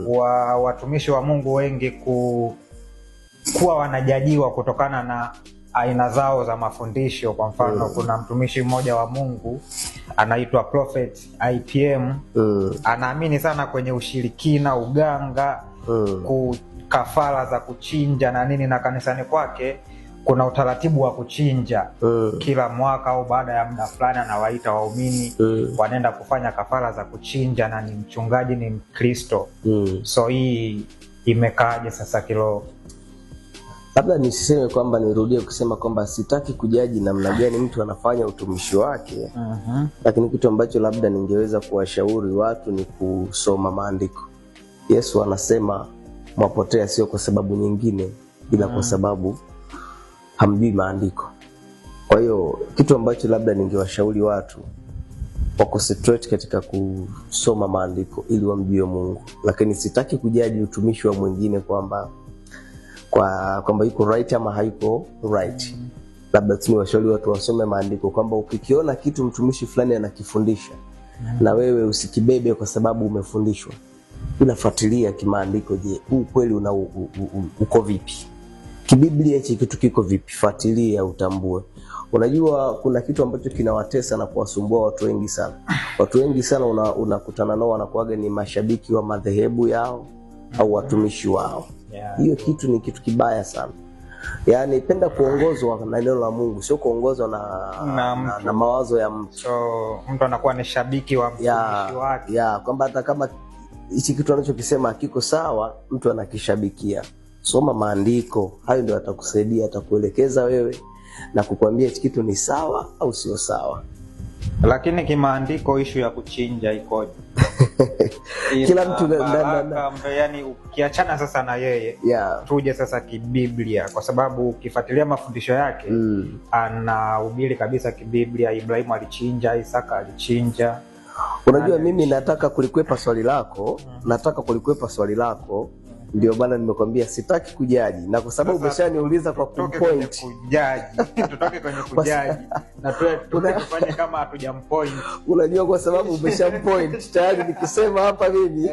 wa watumishi wa Mungu wengi kuwa wanajajiwa kutokana na aina zao za mafundisho. Kwa mfano kuna mtumishi mmoja wa Mungu anaitwa Prophet IPM, anaamini sana kwenye ushirikina, uganga, kafara za kuchinja na nini, na kanisani kwake kuna utaratibu wa kuchinja kila mwaka au baada ya muda fulani anawaita waumini wanaenda kufanya kafara za kuchinja, na ni mchungaji, ni Mkristo. So hii imekaaje sasa kilo? Labda nisiseme kwamba nirudie kusema kwamba sitaki kujaji namna gani mtu anafanya utumishi wake. Lakini kitu ambacho labda ningeweza kuwashauri watu ni kusoma maandiko. Yesu anasema mwapotea sio kwa sababu nyingine ila kwa sababu hamjui maandiko. Kwa hiyo kitu ambacho labda ningewashauri watu wakonsentrate katika kusoma maandiko ili wamjue Mungu. Lakini sitaki kujaji utumishi wa mwingine kwamba yuko right ama haiko right. Labda tunawashauri watu wasome maandiko kwamba ukikiona kitu mtumishi fulani anakifundisha na wewe usikibebe kwa sababu umefundishwa. Ila fuatilia kimaandiko, je, huu kweli uko vipi? Kibiblia hichi kitu kiko vipi? Fuatilia utambue. Unajua kuna kitu ambacho kinawatesa na kuwasumbua watu wengi sana. Watu wengi sana unakutana nao wanakuaga ni mashabiki wa madhehebu yao au watumishi wao. Hiyo kitu ni kitu kibaya sana. Yaani penda kuongozwa na neno la Mungu, sio kuongozwa na mawazo ya mtu. So mtu anakuwa ni shabiki wa mtumishi wake. Kwamba hata kama hichi kitu anachokisema hakiko sawa, mtu anakishabikia. Soma maandiko, hayo ndio atakusaidia, atakuelekeza wewe na kukuambia hichi kitu ni sawa au sio sawa. Lakini kimaandiko issue ya kuchinja ikoje? Kila mtu yani ukiachana sasa na yeye, tuje sasa kibiblia, kwa sababu ukifuatilia mafundisho yake anahubiri kabisa kibiblia. Ibrahimu alichinja, Isaka alichinja. Unajua mimi nataka kulikwepa swali lako, ndio bana nimekwambia sitaki kujaji, na kwa sababu umeshaniuliza kwa kupoint tutoke kwenye kujaji na tufanye kama hatujampoint. Unajua kwa sababu umeshampoint tayari, nikisema hapa mimi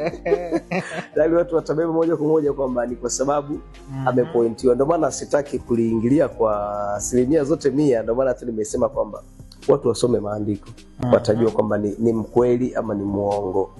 tayari watu watabeba moja kwa moja kwamba ni kwa sababu amepointiwa. Ndio maana sitaki kuliingilia kwa asilimia zote 100. Ndio maana tu nimesema kwamba watu wasome maandiko, watajua kwamba ni mkweli ama ni muongo.